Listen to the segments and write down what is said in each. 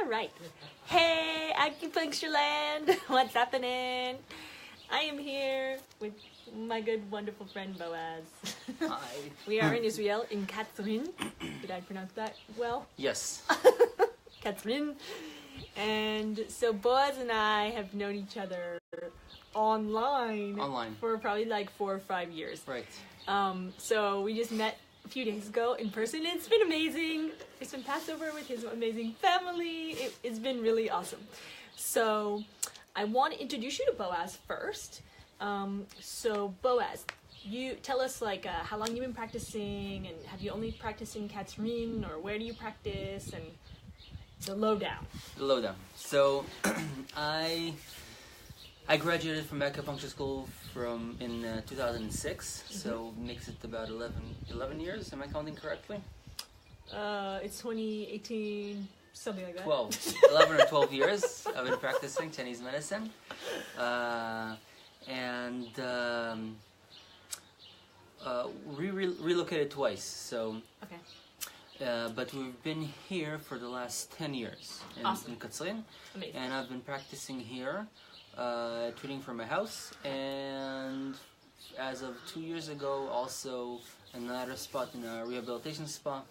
All right. Hey, Acupuncture Land. What's happening? I am here with my good, wonderful friend Boaz. Hi. We are in Israel, in Catherine. Did I pronounce that well? Yes. Catherine. And so Boaz and I have known each other online for probably like 4 or 5 years. Right. So we just met a few days ago in person. It's been amazing. It's been Passover with his amazing family. It's been really awesome. So I want to introduce you to Boaz first. So Boaz, you tell us like how long you've been practicing, and have you only practiced in Catherine, or where do you practice, and the lowdown. The lowdown. So I graduated from acupuncture school in 2006. So makes it about 11 years. Am I counting correctly? It's 2018, something like that. 11 or 12 years I've been practicing Chinese medicine. And relocated twice. So. Okay. But we've been here for the last 10 years in Catherine. Amazing. And I've been practicing here, treating from my house, and as of 2 years ago, also another spot in a rehabilitation spa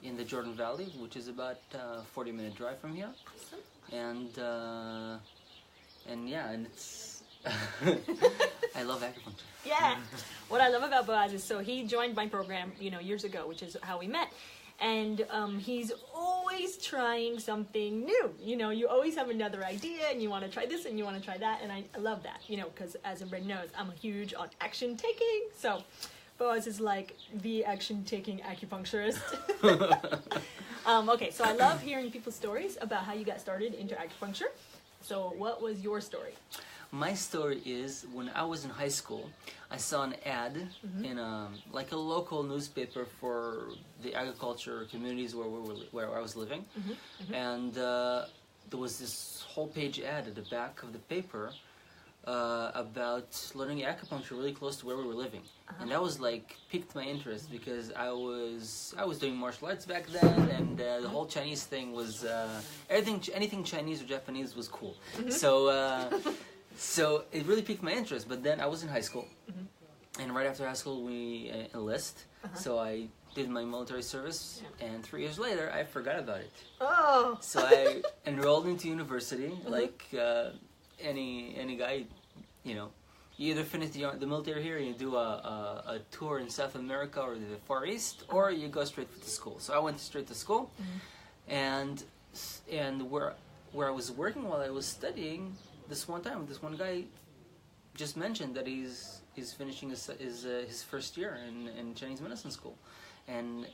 in the Jordan Valley, which is about a 40-minute drive from here. Awesome. And yeah, and it's I love acupuncture. Yeah. What I love about Boaz is, so he joined my program, years ago, which is how we met. And he's always trying something new. You always have another idea, and you want to try this and you want to try that, and I love that, because as everybody knows, I'm huge on action taking. So Boaz is like the action taking acupuncturist. Okay, so I love hearing people's stories about how you got started into acupuncture. So what was your story? My story is, when I was in high school, I saw an ad in a local newspaper for the agriculture communities where I was living, and there was this whole page ad at the back of the paper about learning acupuncture really close to where we were living, and that was piqued my interest, because I was doing martial arts back then, and the whole Chinese thing was anything Chinese or Japanese was cool. So it really piqued my interest. But then I was in high school, and right after high school we enlist. So I did my military service, and 3 years later I forgot about it. Oh. So I enrolled into university, like any guy, You either finish the military here, and you do a tour in South America or the Far East, or you go straight to school. So I went straight to school, and where I was working while I was studying. This one guy just mentioned that he's finishing his first year in Chinese medicine school, and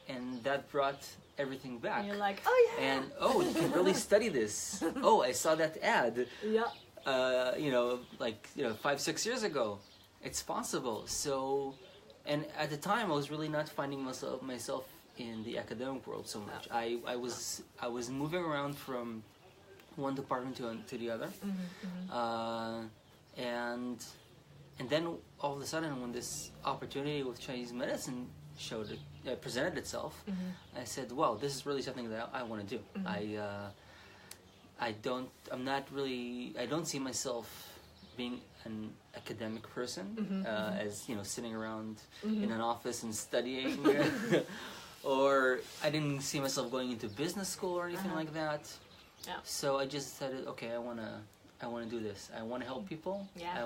that brought everything back. And you're like, oh yeah. And you can really study this. I saw that ad. Yeah. 5-6 years ago. It's possible. So, and at the time I was really not finding myself in the academic world so much. I was moving around from one department to the other, and then all of a sudden, when this opportunity with Chinese medicine presented itself, I said, "Wow, this is really something that I want to do." I don't see myself being an academic person, as sitting around in an office and studying, or I didn't see myself going into business school or anything like that. Yeah. So I just decided, okay, I wanna do this. I wanna help people. Yeah. I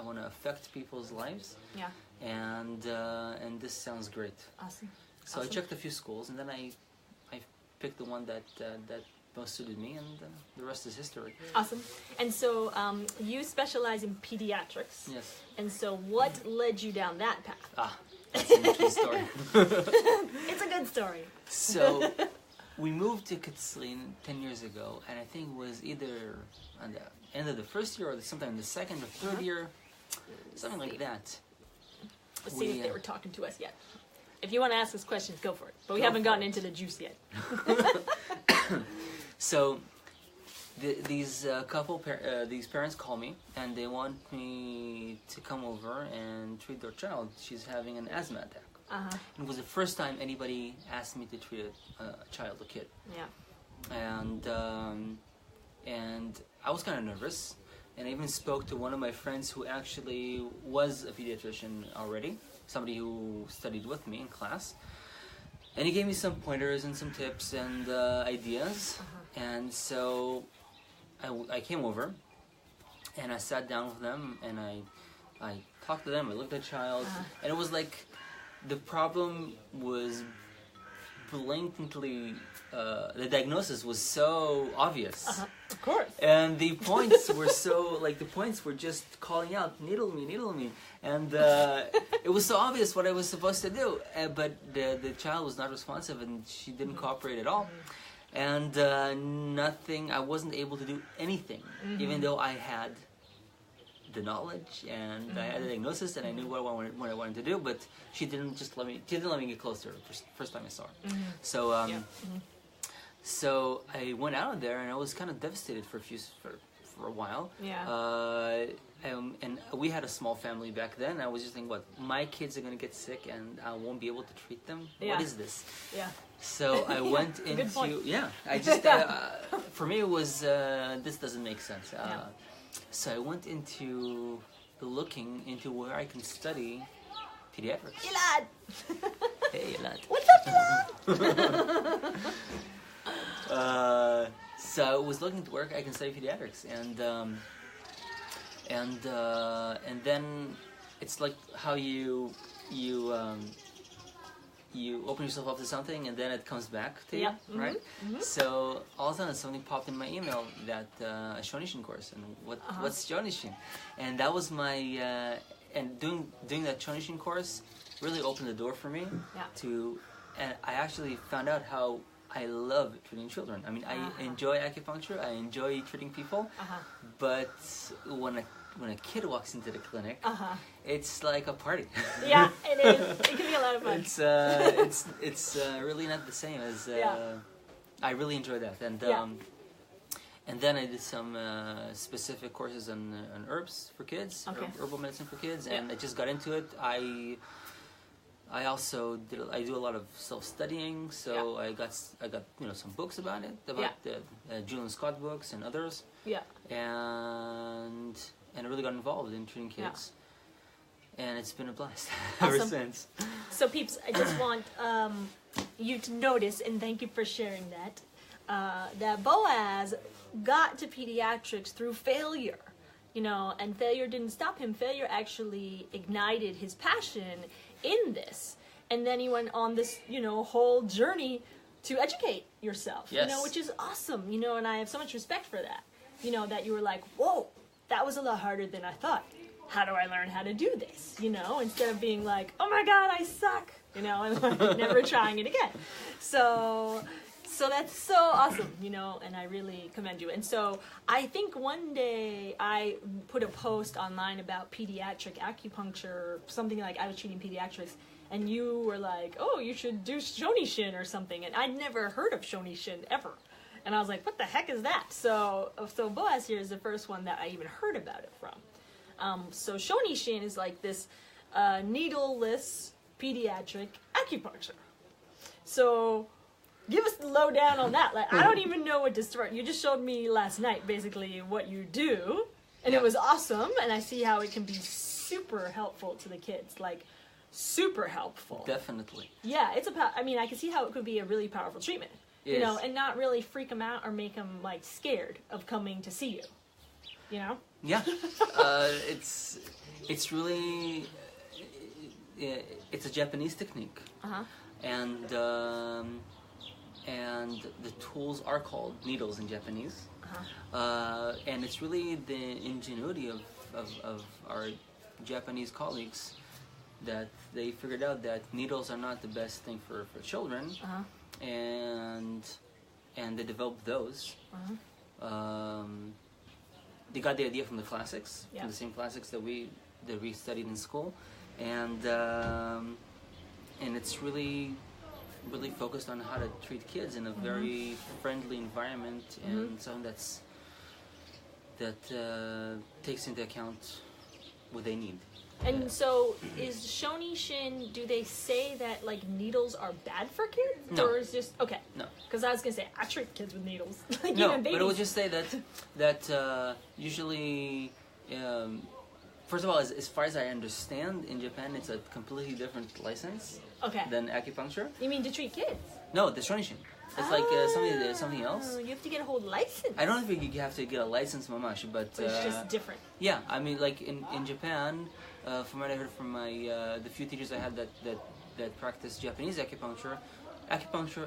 wanna affect people's lives. Yeah. And this sounds great. Awesome. So I checked a few schools, and then I picked the one that most suited me, and the rest is history. Awesome. And so you specialize in pediatrics. Yes. And so what led you down that path? That's an interesting story. It's a good story. So we moved to Catherine 10 years ago, and I think it was either on the end of the first year or sometime in the second or third year, something like that. Let's see if they were talking to us yet. If you want to ask us questions, go for it. But we haven't gotten into the juice yet. So these parents call me, and they want me to come over and treat their child. She's having an asthma attack. It was the first time anybody asked me to treat a child, a kid. Yeah. and I was kind of nervous, and I even spoke to one of my friends who actually was a pediatrician already, somebody who studied with me in class, and he gave me some pointers and some tips and ideas. And so I came over and I sat down with them, and I talked to them. I looked at the child, and it was like the problem was blatantly, the diagnosis was so obvious. Of course. And the points were so, like, the points were just calling out, needle me. And it was so obvious what I was supposed to do. But the child was not responsive, and she didn't cooperate at all. And nothing, I wasn't able to do anything, even though I had the knowledge and I had the diagnosis and I knew what I wanted to do, but she didn't let me get close to her first time I saw her. So so I went out of there and I was kind of devastated for a while. And we had a small family back then. I was just thinking, what, my kids are going to get sick and I won't be able to treat them? What is this? So I went into, I just, for me it was, this doesn't make sense. So I went into looking into where I can study pediatrics. Elad! Hey, Elad. What's up, Elad? So I was looking to where I can study pediatrics, and then it's like how you open yourself up to something and then it comes back to you, right? So all of a sudden something popped in my email that a Shonishin course, and what's Shonishin? And that was my and doing that Shonishin course really opened the door for me to, and I actually found out how I love treating children. I mean, I enjoy acupuncture, I enjoy treating people, but when a kid walks into the clinic, it's like a party. Yeah, it is. It can be a lot of fun. It's really not the same as. I really enjoy that, and then I did some specific courses on herbs for kids, herbal medicine for kids, and I just got into it. I also do a lot of self-studying, so I got some books about it, about the Julian Scott books and others. And I really got involved in treating kids, and it's been a blast ever since. So peeps, I just want you to notice, and thank you for sharing that, that Boaz got to pediatrics through failure, and failure didn't stop him. Failure actually ignited his passion in this, and then he went on this whole journey to educate yourself, which is awesome, and I have so much respect for that, that you were like, whoa, that was a lot harder than I thought. How do I learn how to do this? Instead of being like, oh my God, I suck, and like never trying it again. So that's so awesome, and I really commend you. And so I think one day I put a post online about pediatric acupuncture, something like I was treating pediatrics, and you were like, oh, you should do Shonishin or something. And I'd never heard of Shonishin ever. And I was like, what the heck is that? So Boaz here is the first one that I even heard about it from. So Shonishin is like this needleless pediatric acupuncture. So give us the lowdown on that. Like, I don't even know what to start. You just showed me last night basically what you do, and it was awesome. And I see how it can be super helpful to the kids, like super helpful. Definitely. Yeah, I mean, I can see how it could be a really powerful treatment. And not really freak them out or make them like scared of coming to see you. Yeah, it's really it's a Japanese technique, and the tools are called needles in Japanese, and it's really the ingenuity of our Japanese colleagues that they figured out that needles are not the best thing for children. And they developed those. They got the idea from the classics, from the same classics that we studied in school, and it's really focused on how to treat kids in a very friendly environment, and something that takes into account what they need. And so, is Shonishin, do they say that, like, needles are bad for kids? No. Or is just, okay. No. Because I was going to say, I treat kids with needles. Like, No, even babies. but it would just say that usually, first of all, as far as I understand, in Japan it's a completely different license Okay. than acupuncture. You mean to treat kids? No, the Shonishin. It's like something else. You have to get a whole license. I don't think you have to get a license, mamash, but It's just different. yeah, I mean, like in Japan, from what I heard from my the few teachers I had that practice Japanese acupuncture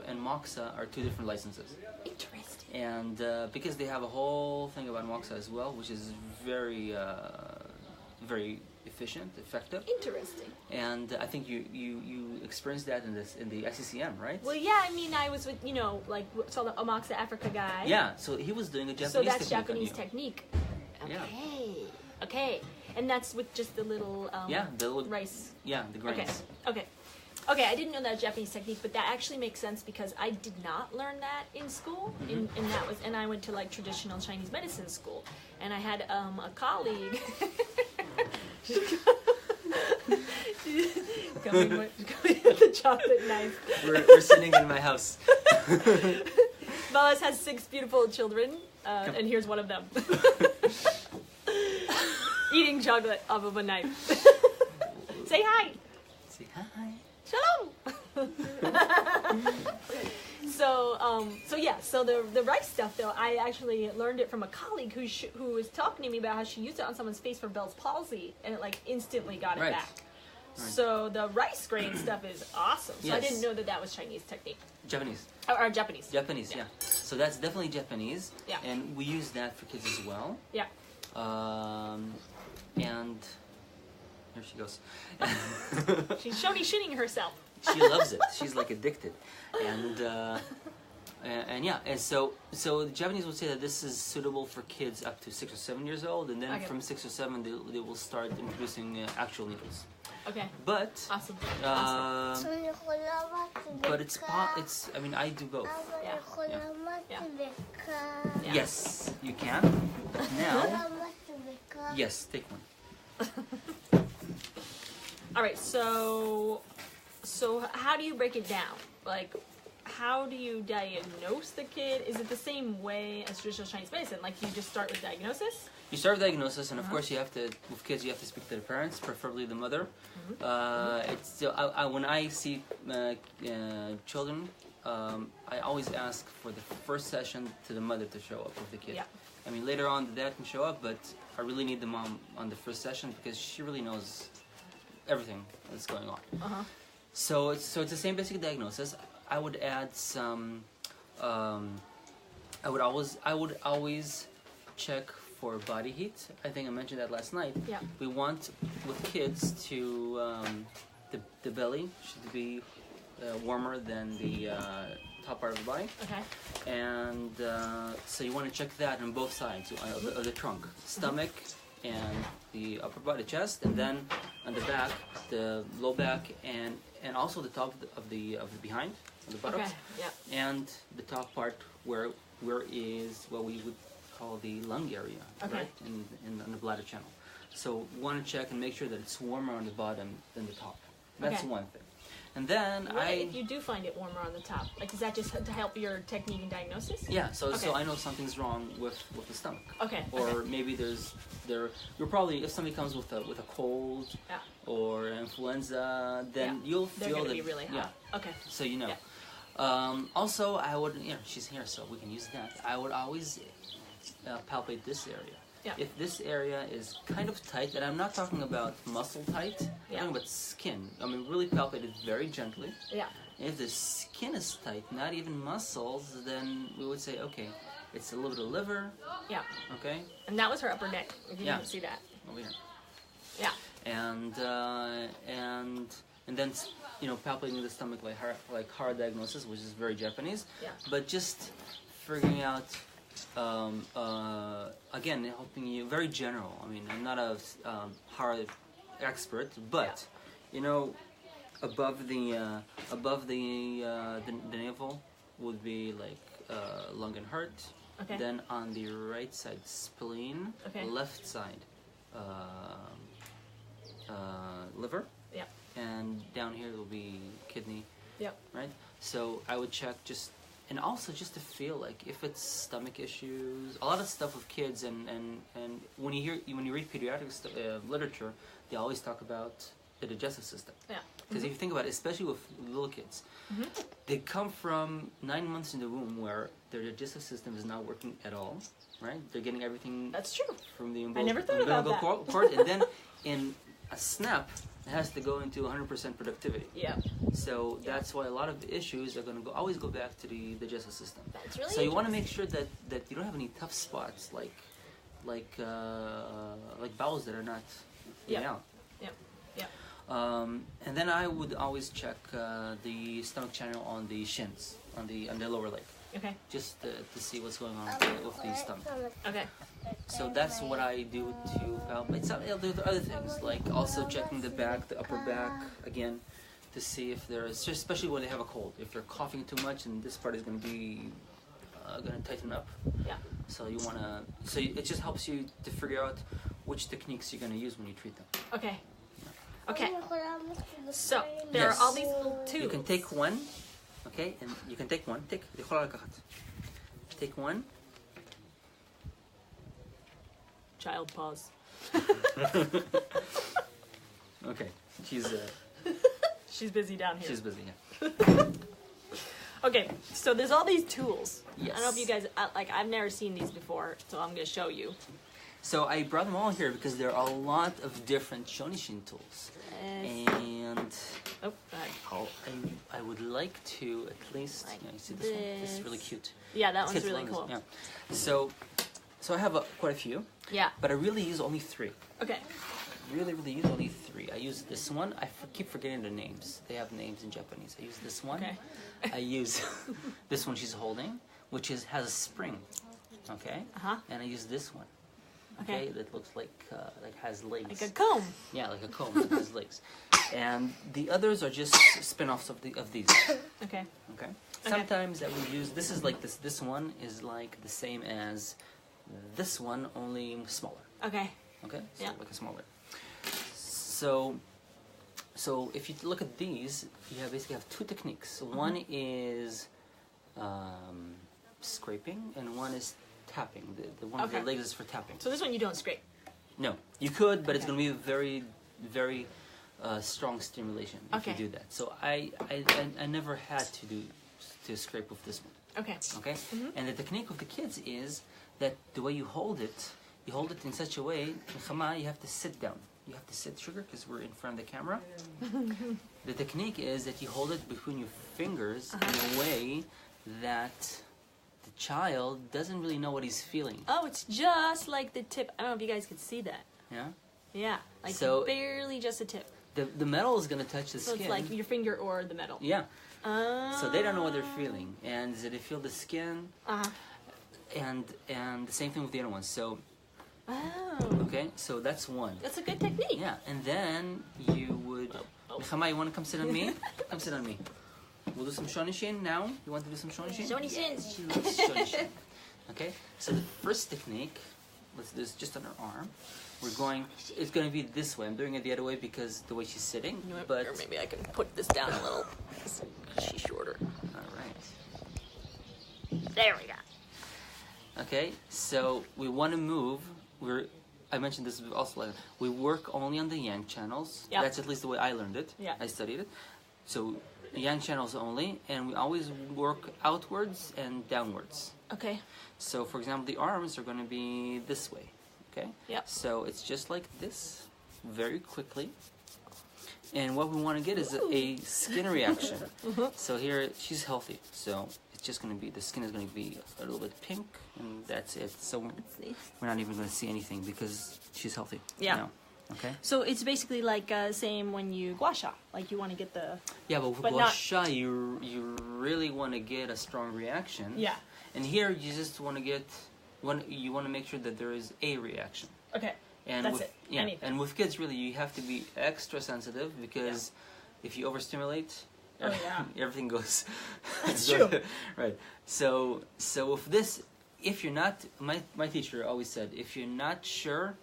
and moxa are two different licenses. Interesting. And because they have a whole thing about moxa as well, which is very very efficient, effective. Interesting. And I think you experienced that in the ICCM, right? Well, yeah, I mean, I was with, like, saw the Omoxa Africa guy. Yeah, so he was doing a Japanese So that's technique on Japanese you. technique. Okay. Yeah. Okay. And that's with just the little the little rice. Yeah, the grains. Okay, I didn't know that Japanese technique, but that actually makes sense because I did not learn that in school. Mm-hmm. And I went to, like, traditional Chinese medicine school, and I had a colleague. coming with the chocolate knife. We're sitting in my house. Boaz has 6 beautiful children, and here's one of them. Eating chocolate off of a knife. Say hi. Say hi. Shalom. So the rice stuff though, I actually learned it from a colleague who was talking to me about how she used it on someone's face for Bell's palsy, and it, like, instantly got it Right. back. Right. So the rice grain stuff is awesome. So I Yes. didn't know that was Chinese technique. Japanese. Or Japanese. Japanese, yeah. So that's definitely Japanese. Yeah. And we use that for kids as well. Yeah. And there she goes. She's shooting herself. She loves it. She's like addicted. And yeah, and so the Japanese would say that this is suitable for kids up to 6 or 7 years old, and then Okay. from 6 or 7 they will start introducing actual needles. Okay. But Awesome. but it's I mean, I do both. Yeah. Yeah. Yes, you can. Now, yes, take one. All right. So how do you break it down? Like, how do you diagnose the kid? Is it the same way as traditional Chinese medicine? Like, you just start with diagnosis? You start with diagnosis, and of course, with kids, you have to speak to the parents, preferably the mother. It's still, when I see children, I always ask for the first session to the mother to show up with the kid. Yeah. I mean, later on, the dad can show up, but I really need the mom on the first session because she really knows everything that's going on. So it's the same basic diagnosis. I would add some. I would always check for body heat. I think I mentioned that last night. Yeah. We want with kids to the belly should be warmer than the top part of the body. Okay. And so you want to check that on both sides of the trunk, stomach and the upper body, chest, and then on the back, the low back, and also the top of the behind, on the buttocks, Okay. Yeah. and the top part where is what we would call the lung area, Okay. right, in the bladder channel. So want to check and make sure that it's warmer on the bottom than the top. That's Okay. one thing. And then What if you do find it warmer on the top? Like, is that just to help your technique and diagnosis? Yeah, so Okay. I know something's wrong with the stomach. Okay. Or Okay. maybe you're probably, if somebody comes with a cold Yeah. or influenza, then Yeah. you'll They're feel gonna that. be really hot. Okay. So you know. Yeah. Also, I would, she's here, so we can use that. I would always palpate this area. Yeah. If this area is kind of tight, and I'm not talking about muscle tight, I'm Yeah. talking about skin. I mean, really palpate it very gently. Yeah. If the skin is tight, not even muscles, then we would say, okay, it's a little bit of liver, Yeah. okay, And that was her upper neck. If you Yeah. didn't see that. over here. Yeah. And then palpating the stomach like hard diagnosis, which is very Japanese. Yeah. But just figuring out, again, helping you, very general. I mean, I'm not a hard expert, but above the navel would be like lung and heart. Okay. Then on the right side, spleen. Okay. Left side, liver. Yep. And down here will be kidney. Yep. Right. So I would check and also just to feel like if it's stomach issues, a lot of stuff with kids, and when you read pediatrics literature, they always talk about the digestive system. Yeah. Because if you think about it, especially with little kids, they come from 9 months in the womb where their digestive system is not working at all, right? They're getting everything. That's true. From the I never thought about that. cord, and then in a snap, it has to go into 100% productivity. Yeah. So that's why a lot of the issues are going to always go back to the digestive system. That's really so you want to make sure that you don't have any tough spots like bowels that are not getting out. Yep. Yep. And then I would always check the stomach channel on the shins, on the lower leg. Okay. Just to see what's going on with the stomach. Okay. So that's what I do to palpate. There's other things, like also checking the back, the upper back, again, to see if there's, especially when they have a cold, if they're coughing too much, and this part is going to be going to tighten up. Yeah. So you want to, so it just helps you to figure out which techniques you're going to use when you treat them. Okay. Okay. So there are all these little tubes. You can take one, okay, and you can take one. Take one. Child pause. Okay, she's busy down here. She's busy. Yeah. Okay, so there's all these tools. Yes. I don't know if you guys I've never seen these before, so I'm gonna show you. So I brought them all here because there are a lot of different Shonishin tools, and go ahead. I would like to at least you see this one. This is really cute. Yeah, that one's really cool. Yeah. So I have quite a few. Yeah. But I really use only 3. Okay. Really use only 3. I use this one. I keep forgetting the names. They have names in Japanese. I use this one. Okay. I use this one she's holding, which has a spring. Okay. And I use this one. Okay. That looks like has legs. Like a comb. Yeah, like a comb that has legs. And the others are just spin-offs of these. Okay. Okay. Sometimes I will use. This is like this. This one is like the same as this one, only smaller. Okay. Okay. So like a smaller. So if you look at these, you basically have 2 techniques. One is scraping, and one is tapping. The one of the legs is for tapping. So this one you don't scrape. No, you could, but it's going to be a very, very strong stimulation if you do that. So I never had to scrape with this one. Okay. Okay. And the technique of the kids is that the way you hold it in such a way, you have to sit down. You have to sit, sugar, because we're in front of the camera. The technique is that you hold it between your fingers in a way that the child doesn't really know what he's feeling. Oh, it's just like the tip. I don't know if you guys could see that. Yeah? Yeah, like so barely just a tip. The metal is going to touch the skin. So it's like your finger or the metal. Yeah. So they don't know what they're feeling. And they feel the skin. And the same thing with the other ones. So okay, so that's one. That's a good technique. Yeah, and then you would. Nechama, you want to come sit on me? Come sit on me. We'll do some Shonishin now. You want to do some Shonishin? Shonishin. Shonishin. Okay, so the first technique, let's do this just on her arm. It's going to be this way. I'm doing it the other way because the way she's sitting. You know, but or maybe I can put this down a little. She's shorter. All right. There we go. Okay, so we want to move. I mentioned this also later. We work only on the yang channels. Yep. That's at least the way I learned it. Yeah. I studied it. So yang channels only, and we always work outwards and downwards. Okay. So for example, the arms are going to be this way. Okay. Yep. So it's just like this, very quickly. And what we want to get is a skin reaction. So here she's healthy. So it's just going to be, the skin is going to be a little bit pink, and that's it. So we're not even going to see anything because she's healthy. Yeah. Now. Okay. So it's basically like same when you gua sha. Like you want to get the. Yeah, but with gua sha, you really want to get a strong reaction. Yeah. And here you just want to get you want to make sure that there is a reaction. Okay. And that's it. Yeah. Anything. And with kids, really, you have to be extra sensitive because if you overstimulate, everything goes. That's true. Right. So with this, if you're not, my teacher always said, if you're not sure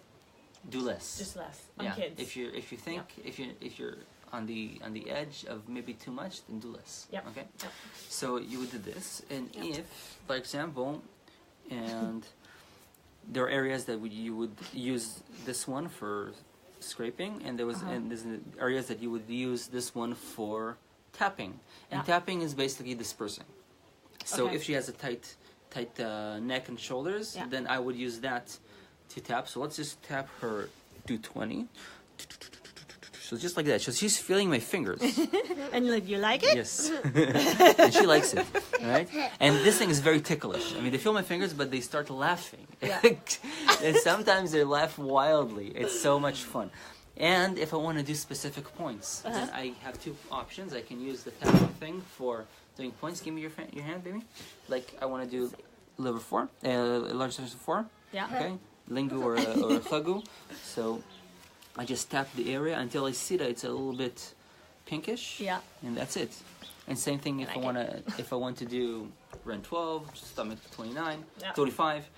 do less. Just less on kids. If you think if you're on the edge of maybe too much, then do less. Yep. Okay. Yep. So you would do this, and if, for example, and there are areas that you would use this one for scraping, and there's areas that you would use this one for tapping. And tapping is basically dispersing. So if she has a tight neck and shoulders, then I would use that to tap. So let's just tap her. Do 20. So just like that. So she's feeling my fingers. And you like it? Yes. And she likes it, right? And this thing is very ticklish. I mean, they feel my fingers, but they start laughing. Yeah. And sometimes they laugh wildly. It's so much fun. And if I want to do specific points, then I have two options. I can use the tapping thing for doing points. Give me your hand, baby. Like I want to do liver 4, large size 4. Yeah. Okay. Lingu or a fagu. So I just tap the area until I see that it's a little bit pinkish. Yeah. And that's it. And same thing if I want to do Ren 12, stomach 29, 25.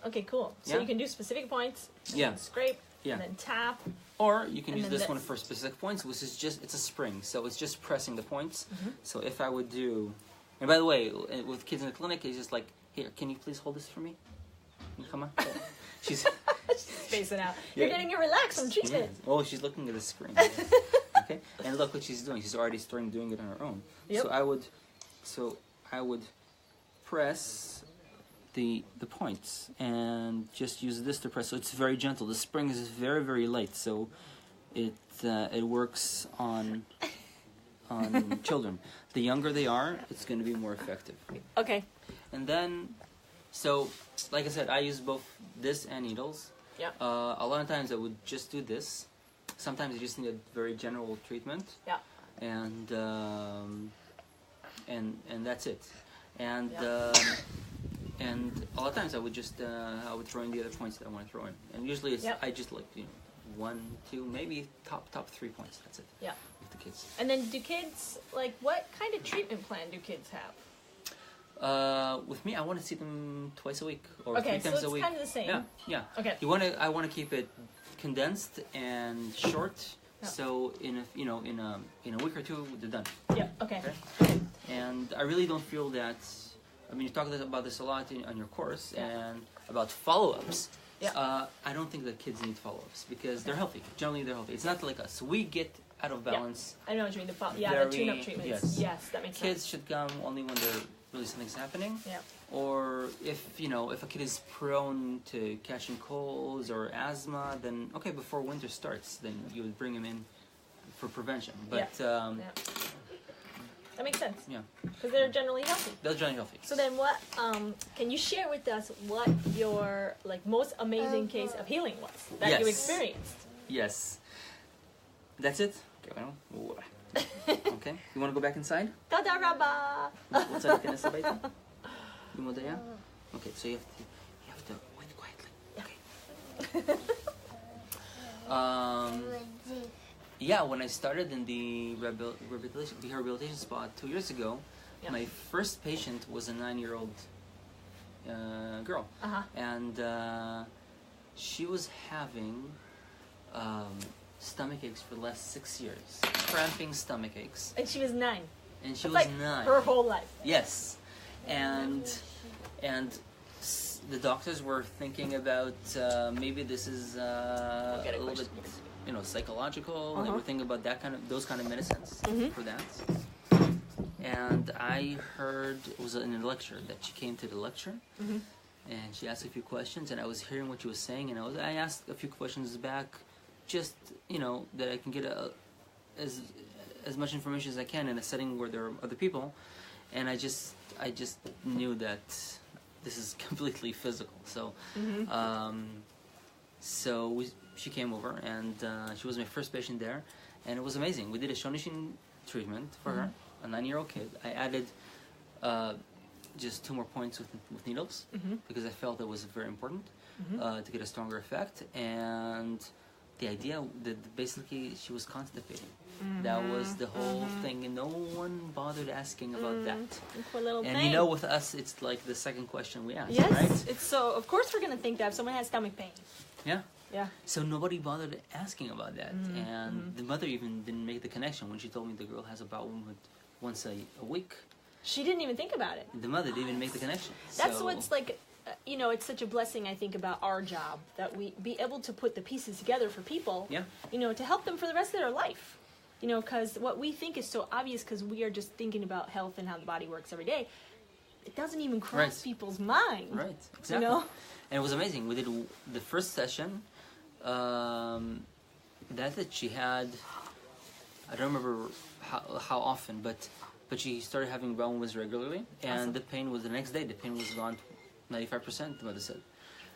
Okay, cool. So you can do specific points. Scrape. And then tap. Or you can use this one for specific points, which is just, it's a spring. So it's just pressing the points. So if I would do, and by the way, with kids in the clinic, it's just like, here, can you please hold this for me? Come on. She's spacing out. You're getting her relaxed from treatment. Yeah. Oh, she's looking at the screen. Okay. And look what she's doing. She's already starting doing it on her own. Yep. So I would press the points and just use this to press. So it's very gentle. The spring is very, very light. So it works on children. The younger they are, it's going to be more effective. Okay. And then, so like I said, I use both this and needles. Yeah. A lot of times I would just do this. Sometimes I just need a very general treatment. Yeah. And that's it. And and a lot of times I would just I would throw in the other points that I want to throw in. And usually it's I just like 1, 2, maybe top 3 points. That's it. Yeah. With the kids. And then do kids what kind of treatment plan do kids have? With me, I want to see them twice a week or 3 times a week. Okay, so it's kind of the same. Yeah. Okay. I want to keep it condensed and short. Yeah. So in a week or 2, they're done. Yeah. Okay. And I really don't feel that. I mean, you talk about this a lot on your course and about follow-ups. Yeah. I don't think that kids need follow-ups because they're healthy. Generally, they're healthy. It's not like us. We get out of balance. I know what you mean. The tune-up treatments. Yes, that makes sense. Kids should come only when they're really something's happening. Yeah. Or if a kid is prone to catching colds or asthma, then okay, before winter starts, then you would bring him in for prevention. But that makes sense. Yeah. Because they're generally healthy. They're generally healthy. So then what, can you share with us what your most amazing case of healing was that you experienced? Yes. That's it? Okay. You want to go back inside? Tada raba! What's that? You want that? Okay, so you have to wait quietly. Okay. Yeah, when I started in the rehabilitation spot 2 years ago, my first patient was a 9-year-old girl, and she was having stomach aches for the last 6 years, cramping stomach aches. And she was 9. And she was 9. Her whole life. Yes, and the doctors were thinking about maybe this is a little bit. Psychological. They were thinking about those kind of medicines for that. And I heard it was in a lecture that she came to the lecture, and she asked a few questions, and I was hearing what she was saying, and I asked a few questions back, just that I can get as much information as I can in a setting where there are other people, and I just knew that this is completely physical. So, she came over, and she was my first patient there, and it was amazing. We did a Shonishin treatment for her, a 9-year-old kid. I added just 2 more points with needles because I felt it was very important to get a stronger effect. And the idea that basically she was constipating. That was the whole thing, and no one bothered asking about that. Poor little and thing. with us, it's like the second question we ask, yes, right? It's so. Of course, we're gonna think that if someone has stomach pain. Yeah. Yeah. So nobody bothered asking about that. And the mother even didn't make the connection when she told me the girl has a bowel movement once a week. She didn't even think about it. The mother didn't even make the connection. That's what's like, you know, it's such a blessing, I think, about our job, that we be able to put the pieces together for people, you know, to help them for the rest of their life. You know, because what we think is so obvious because we are just thinking about health and how the body works every day. It doesn't even cross people's mind. Right, exactly. You know? And it was amazing. We did the first session. That she had, I don't remember how often, but she started having bowel movements regularly, and the pain was the next day. The pain was gone 95%, the mother said.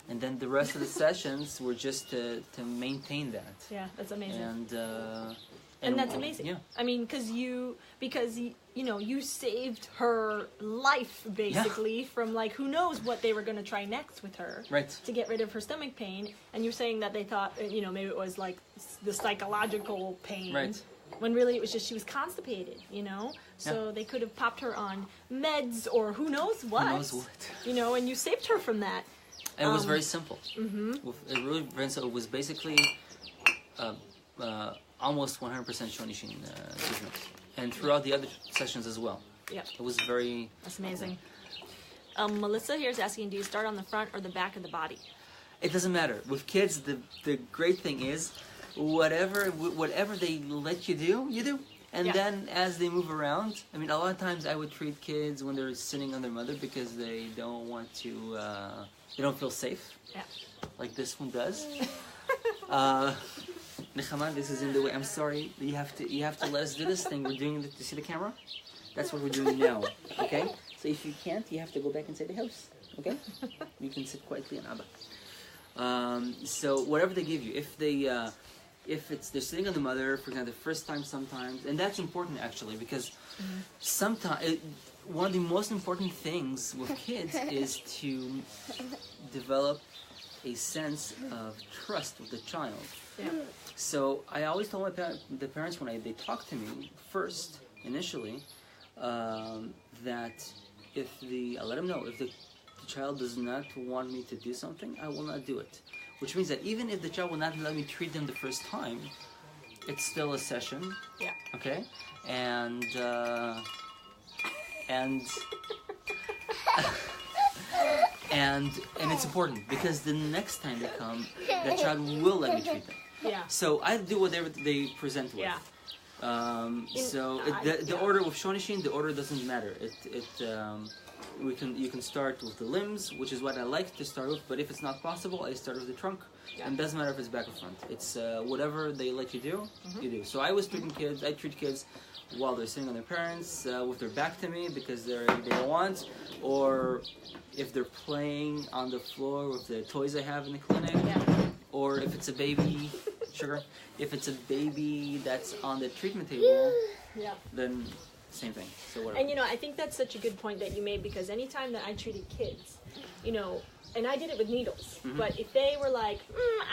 And then the rest of the sessions were just to maintain that. Yeah, that's amazing. And that's amazing. Yeah. I mean, because you know, you saved her life basically from like who knows what they were going to try next with her to get rid of her stomach pain. And you're saying that they thought, you know, maybe it was like the psychological pain, when really it was just she was constipated. You know, so they could have popped her on meds or who knows what. Who knows what? You know, and you saved her from that. And it was very simple. It really very simple. It was basically almost 100% Shonishin treatment, and throughout the other sessions as well. Yeah, it was very. That's amazing. Melissa here is asking, do you start on the front or the back of the body? It doesn't matter. With kids, the great thing is, whatever they let you do, you do. And then as they move around, I mean, a lot of times I would treat kids when they're sitting on their mother because they don't want to, they don't feel safe. Yeah. Like this one does. Nechama, this is in the way. I'm sorry. You have to let us do this thing. We're doing it. You see the camera? That's what we're doing now. Okay? So if you can't, you have to go back inside the house. Okay? You can sit quietly and Abba. So whatever they give you, if they're sitting on the mother, for example, the first time sometimes, and that's important actually because sometimes one of the most important things with kids is to develop a sense of trust with the child. Yeah. So I always tell the parents when they talk to me first, initially, that I let them know if the child does not want me to do something, I will not do it. Which means that even if the child will not let me treat them the first time, it's still a session. Yeah. Okay? And it's important because the next time they come, the child will let me treat them. Yeah. So I do whatever they present with. Yeah. The order with Shonishin, the order doesn't matter. You can start with the limbs, which is what I like to start with. But if it's not possible, I start with the trunk. Yeah. And it doesn't matter if it's back or front. It's whatever they let you do, you do. So I treat kids while they're sitting on their parents with their back to me because they don't want, or if they're playing on the floor with the toys I have in the clinic, or if it's a baby, if it's a baby that's on the treatment table, then same thing. So whatever. And you know, I think that's such a good point that you made because anytime that I treated kids, you know, and I did it with needles, but if they were like,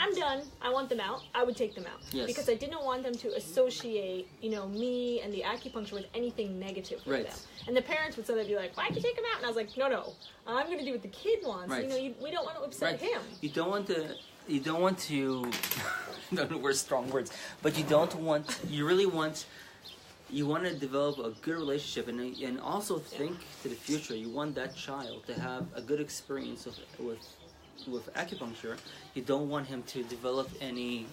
I'm done, I want them out, I would take them out. Yes. Because I didn't want them to associate, you know, me and the acupuncture with anything negative for them. And the parents would suddenly be like, why'd you take them out? And I was like, no, I'm going to do what the kid wants. You know, we don't want to upset him. You don't want to, I don't know, we're strong words, but you want to develop a good relationship and also think to the future. You want that child to have a good experience with acupuncture. You don't want him to develop any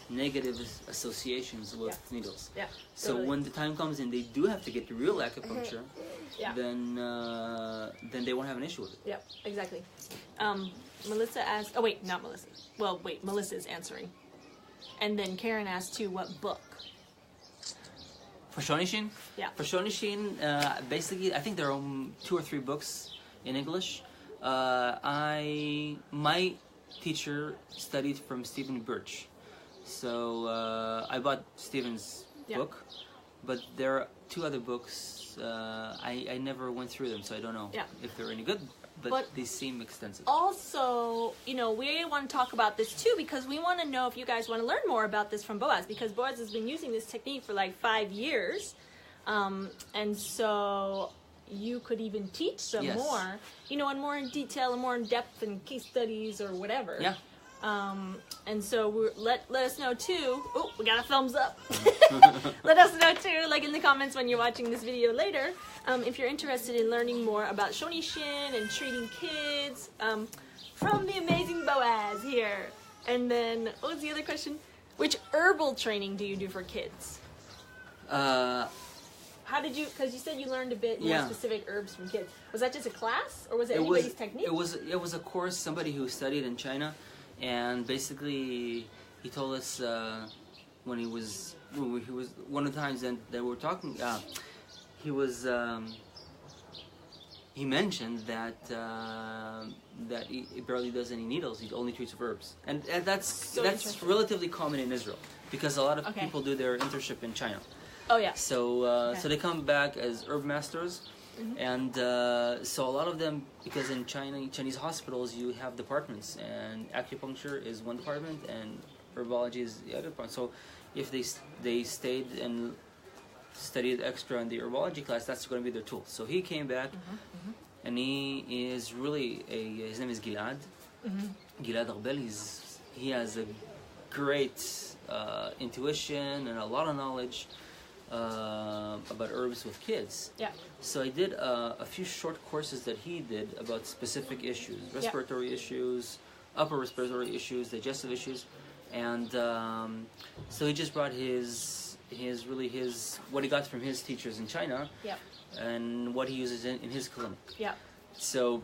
negative associations with needles. Yeah. So when the time comes and they do have to get the real acupuncture, then they won't have an issue with it. Yeah, exactly. Melissa asked, oh wait, not Melissa. Well, wait, Melissa's answering. And then Karen asked too, what book? For Shonishin? Yeah. For Shonishin, basically, I think there are 2 or 3 books in English. My teacher studied from Stephen Birch. So I bought Stephen's book, but there are 2 other books. I never went through them, so I don't know if they're any good. But they seem extensive. Also, you know, we want to talk about this too because we want to know if you guys want to learn more about this from Boaz because Boaz has been using this technique for like 5 years. And so you could even teach some more, you know, and more in detail and more in depth and case studies or whatever. Yeah. And so let us know too. Oh, we got a thumbs up. Let us know too, like in the comments when you're watching this video later, if you're interested in learning more about Shonishin and treating kids from the amazing Boaz here. And then, what was the other question? Which herbal training do you do for kids? How did you, because you said you learned a bit more specific herbs from kids. Was that just a class, or was it anybody's technique? It was a course, somebody who studied in China, and basically he told us when he was one of the times that we were talking, he mentioned that he barely does any needles. He only treats with herbs, and that's relatively common in Israel because a lot of people do their internship in China. Oh yeah. So so they come back as herb masters, and so a lot of them, because in Chinese hospitals you have departments, and acupuncture is one department and herbology is the other part. So if they stayed and studied extra in the herbology class, that's going to be their tool. So he came back, and he is really his name is Gilad. Gilad Arbel. He has a great intuition and a lot of knowledge about herbs with kids. Yeah. So I did a few short courses that he did about specific issues, respiratory issues, upper respiratory issues, digestive issues, and so he just brought his what he got from his teachers in China, and what he uses in his clinic. Yeah. So.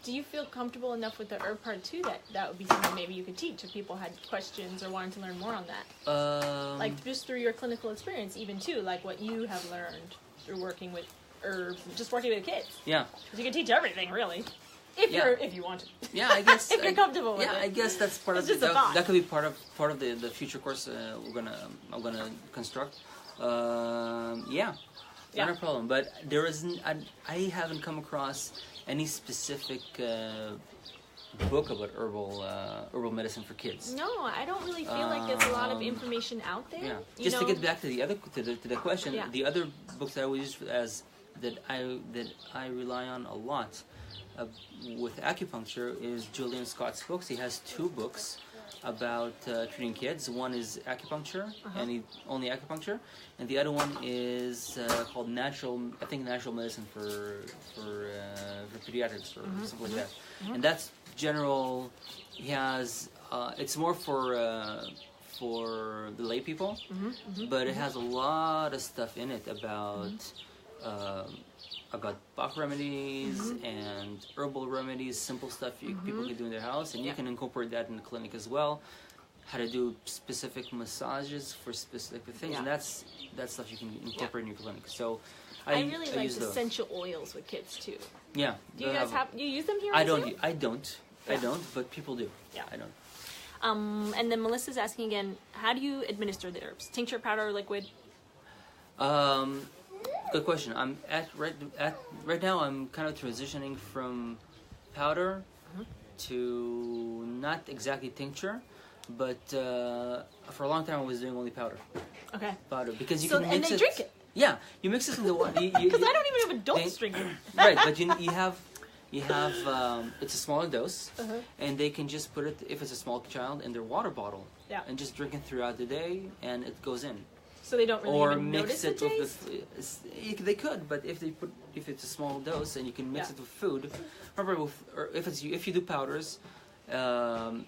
Do you feel comfortable enough with the herb part too that would be something maybe you could teach if people had questions or wanted to learn more on that? Like just through your clinical experience even too, like what you have learned through working with herbs and just working with kids. Yeah. Because you can teach everything really. If you want to. Yeah, I guess if you're comfortable with it. Yeah, I guess that's part of that could be part of the future course I'm gonna construct. Not a problem. But there isn't. I haven't come across any specific book about herbal medicine for kids. No, I don't really feel like there's a lot of information out there. Yeah. Just to get back to the question, the other books that I would use that I rely on a lot with acupuncture is Julian Scott's books. He has two books about treating kids. One is acupuncture, and only acupuncture, and the other one is called natural medicine for pediatrics or something like that. And that's general. He has it's more for the lay people, but it has a lot of stuff in it about Bach remedies and herbal remedies, simple stuff people can do in their house, and you can incorporate that in the clinic as well. How to do specific massages for specific things, and that's stuff you can incorporate in your clinic. So I really like essential oils with kids too. Yeah. Do you guys do you use them here? I don't, but people do. Yeah. I don't. And then Melissa's asking again, how do you administer the herbs? Tincture, powder, or liquid? Good question. I'm right now. I'm kind of transitioning from powder to not exactly tincture, but for a long time I was doing only powder. Okay. Powder because you can mix it. And they drink it. Yeah, you mix it in the water. Because I don't even have adults drinking it. Right, but you have it's a smaller dose, and they can just put it, if it's a small child, in their water bottle, and just drink it throughout the day, and it goes in. So they don't really even notice the taste? They could, but if it's a small dose and you can mix it with food, remember if you do powders, the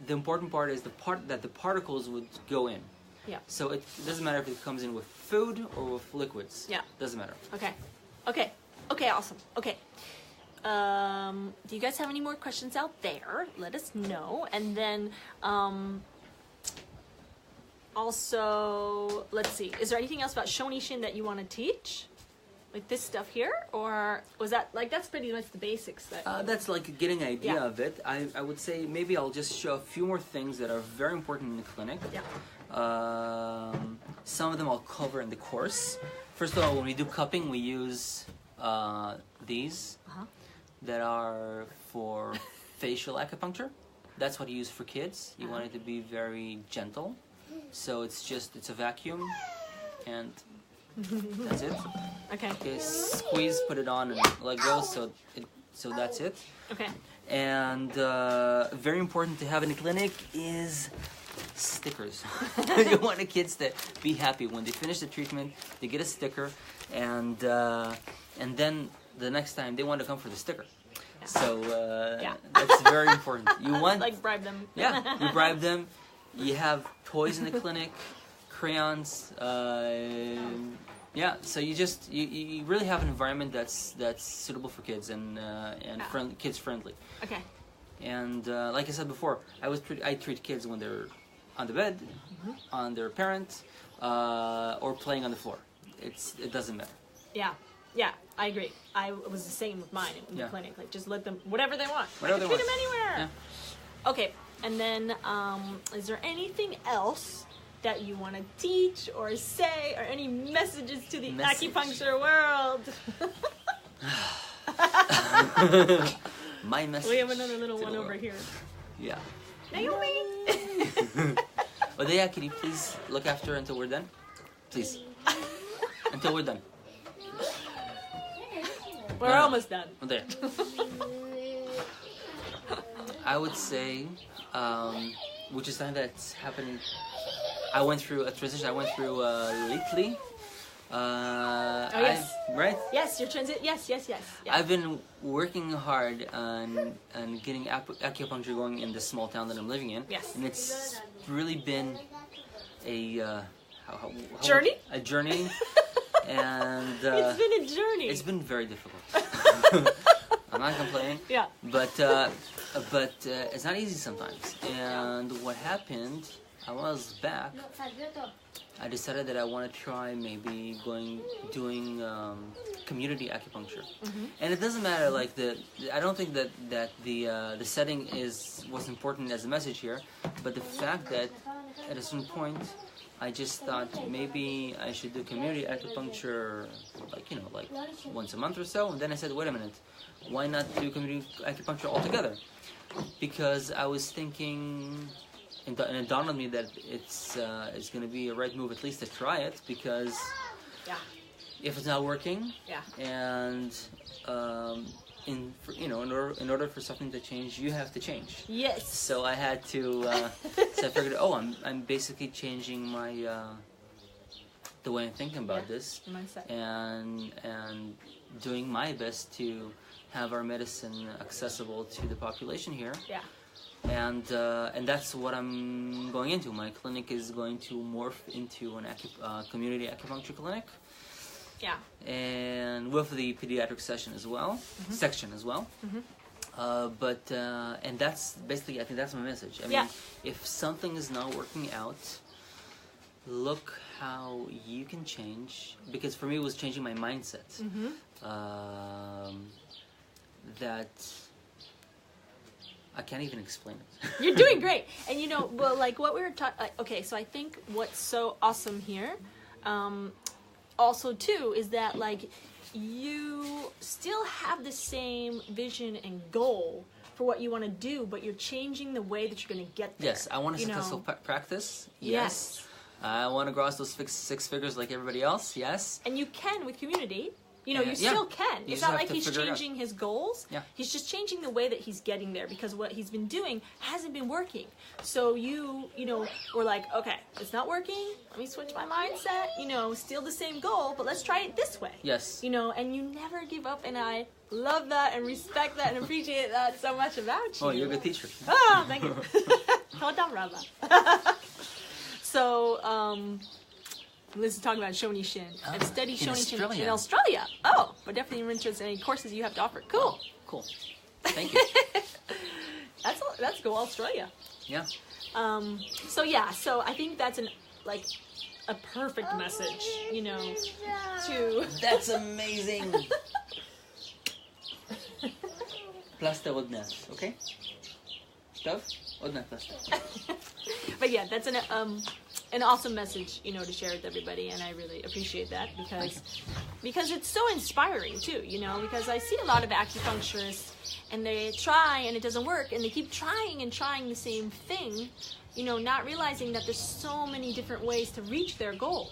important part is that the particles would go in. Yeah. So it doesn't matter if it comes in with food or with liquids. Yeah. Doesn't matter. Okay. Awesome. Okay. Do you guys have any more questions out there? Let us know, and then. Also, let's see. Is there anything else about Shonishin that you want to teach? Like this stuff here? Or was that, that's pretty much the basics? That's like getting an idea of it. I would say maybe I'll just show a few more things that are very important in the clinic. Yeah. Some of them I'll cover in the course. First of all, when we do cupping, we use these that are for facial acupuncture. That's what you use for kids. You want it to be very gentle. So it's a vacuum, and that's it. Okay. Squeeze, put it on, and let go. So So that's it. Okay. And very important to have in the clinic is stickers. You want the kids to be happy when they finish the treatment. They get a sticker, and then the next time they want to come for the sticker. Yeah. So that's very important. You want like bribe them. Yeah, you bribe them. You have toys in the clinic, crayons. Yeah, so you really have an environment that's suitable for kids and kids friendly. Okay. And like I said before, I treat kids when they're on the bed, on their parents, or playing on the floor. It doesn't matter. Yeah, I agree. I was the same with mine in the clinic. Like, just let them whatever they want. Whatever they treat want. them anywhere. Yeah. Okay, and then is there anything else that you want to teach or say, or any messages to the acupuncture world? My message. We have another little one over here. Yeah. Naomi! Odea, can you please look after her until we're done? Please. Until we're done. We're almost done. There. I would say, which is something that's happening. I went through a transition. I went through lately. Yes. Right? Yes, your transit. Yes. I've been working hard on getting acupuncture going in the small town that I'm living in. Yes. And it's really been a journey. A journey, and it's been a journey. It's been very difficult. I'm not complaining. Yeah. But it's not easy sometimes. And what happened? I was back. I decided that I want to try maybe doing community acupuncture, and it doesn't matter. Like I don't think that the setting was important as a message here, but the fact that at a certain point, I just thought maybe I should do community acupuncture, like once a month or so, and then I said, wait a minute, why not do community acupuncture altogether? Because I was thinking. And it dawned on me that it's going to be a right move at least to try it, because if it's not working, and in order for something to change, you have to change. Yes. So I had to. So I figured, I'm basically changing my the way I'm thinking about this, mindset, and doing my best to have our medicine accessible to the population here. Yeah. And that's what I'm going into. My clinic is going to morph into an community acupuncture clinic. Yeah. And with the pediatric section as well, and that's basically, I think that's my message. I mean, if something is not working out, look how you can change. Because for me, it was changing my mindset. That. I can't even explain it. You're doing great. And like what we were talking, okay, so I think what's so awesome here, also too, is that like you still have the same vision and goal for what you want to do, but you're changing the way that you're going to get there. Yes, I want a successful practice. Yes. I want to cross those six figures like everybody else. Yes. And you can with community. You still can. It's not like he's changing his goals. Yeah. He's just changing the way that he's getting there, because what he's been doing hasn't been working. So you were like, okay, it's not working. Let me switch my mindset. Still the same goal, but let's try it this way. Yes. And you never give up, and I love that and respect that and appreciate that so much about you. Oh, you're a good teacher. Oh, thank you. So, let's talk about Shonishin. I've studied Shonishin in Australia. Oh, but definitely interested in any courses you have to offer. Cool. Oh, cool. Thank you. That's go Australia. Yeah. So I think that's a perfect message, to. That's amazing. Plasta odna, okay? Stuff? Odna plasta. But yeah, that's an awesome message, to share with everybody, and I really appreciate that because it's so inspiring too, because I see a lot of acupuncturists and they try and it doesn't work, and they keep trying and trying the same thing, not realizing that there's so many different ways to reach their goal.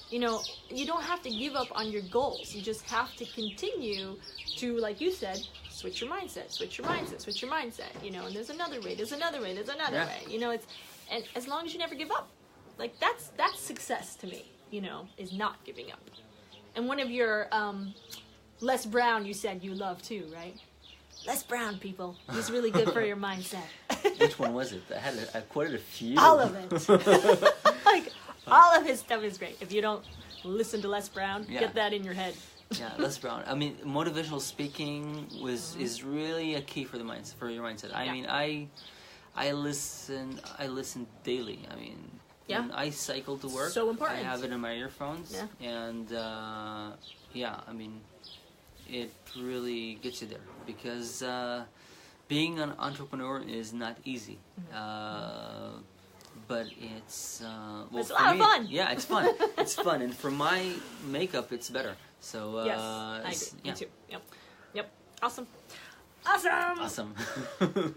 You don't have to give up on your goals. You just have to continue to, like you said, switch your mindset, switch your mindset, switch your mindset, you know, and there's another way, there's another way, there's another way, you know, and as long as you never give up, like that's success to me, you know, is not giving up. And one of your, Les Brown, you said you love too, right? Les Brown, people. He's really good for your mindset. Which one was it? I quoted a few. All of it. Like, all of his stuff is great. If you don't listen to Les Brown, get that in your head. Yeah, Les Brown. I mean, motivational speaking is really a key for the mindset, for your mindset. I mean, I listen daily. I mean, when I cycle to work, so important. I have it in my earphones, and I mean, it really gets you there because being an entrepreneur is not easy. But it's it's a lot of fun. Yeah, it's fun. It's fun, and for my makeup, it's better. So yes, I agree. Me too. Yep. Awesome.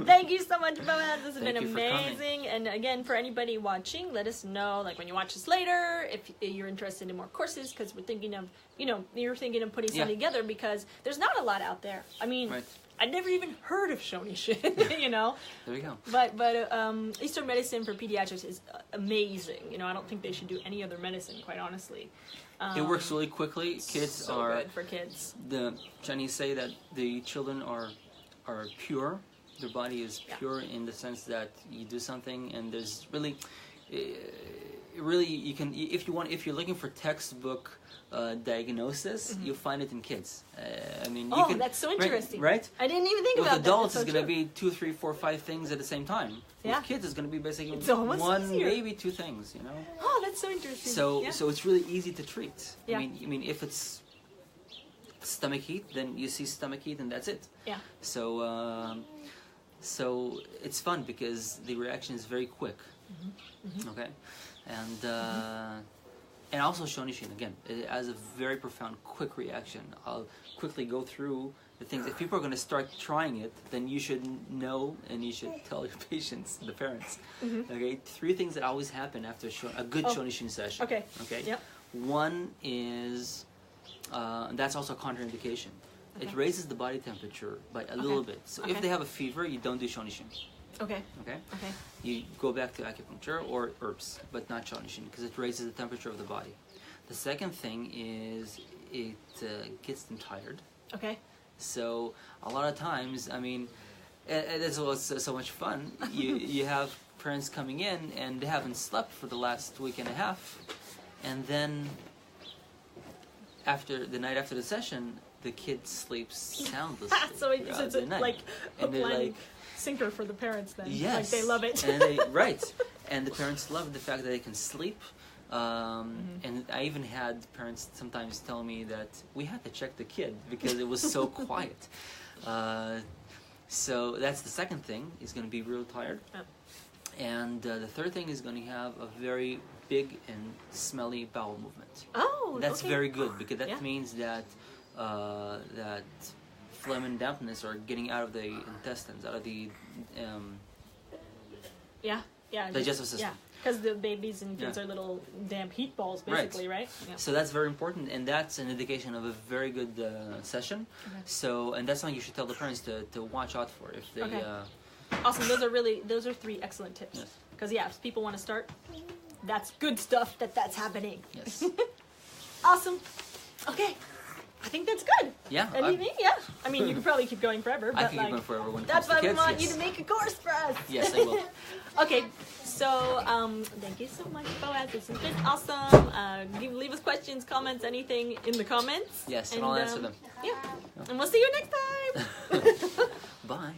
Thank you so much, Boaz. This has been amazing. And again, for anybody watching, let us know, like when you watch this later, if you're interested in more courses, because we're thinking of, you know, you're thinking of putting something together because there's not a lot out there. I mean, I'd never even heard of Shonishin, you know. There we go. But Eastern medicine for pediatrics is amazing. You know, I don't think they should do any other medicine, quite honestly. It works really quickly. Kids so are good for kids. The Chinese say that the children are pure. Their body is pure in the sense that you do something, and there's really you can, if you're looking for textbook diagnosis, you'll find it in kids. I mean, you can, that's so interesting. Right? I didn't even think about that. With adults, it's going to be 2, 3, 4, 5 things at the same time. With kids, it's going to be basically one, easier. Maybe 2 things. You know. Oh, that's so interesting. So it's really easy to treat. Yeah. I mean, if it's stomach heat, then you see stomach heat, and that's it. Yeah. So it's fun because the reaction is very quick. Okay, and also Shonishin, again, it has a very profound, quick reaction. I'll quickly go through the things. If people are going to start trying it, then you should know and you should tell your patients, the parents. Okay, 3 things that always happen after a good Shonishin session. Okay. Yep. One is, that's also a contraindication. It raises the body temperature by a little bit. So if they have a fever, you don't do Shonishin. Okay. You go back to acupuncture or herbs, but not Shonishin, because it raises the temperature of the body. The second thing is it gets them tired. Okay. So a lot of times, I mean, it's so much fun. You have parents coming in and they haven't slept for the last week and a half, and then after the night after the session, the kid sleeps soundlessly. So it's like a blind sinker for the parents then. Yes. Like they love it. And and the parents love the fact that they can sleep. And I even had parents sometimes tell me that we had to check the kid because it was so quiet. So that's the second thing. He's going to be real tired. And the third thing is going to have a very big and smelly bowel movement. Oh, that's very good because that means that that phlegm and dampness are getting out of the intestines, out of the digestive system. Yeah, because the babies and kids are little damp heat balls, basically, right? Yeah. So that's very important, and that's an indication of a very good session. So, and that's something you should tell the parents to watch out for if they. Awesome. Those are 3 excellent tips. Because if people want to start, that's good stuff that's happening. Yes. Awesome. Okay. I think that's good. Yeah. Anything? Yeah. I mean, you could probably keep going forever. But I can keep going forever when it that's comes to why kids. we want you to make a course for us. Yes, I will. Okay. So, thank you so much, Boaz. This has been awesome. Leave us questions, comments, anything in the comments. Yes, and I'll answer them. Yeah. And we'll see you next time. Bye.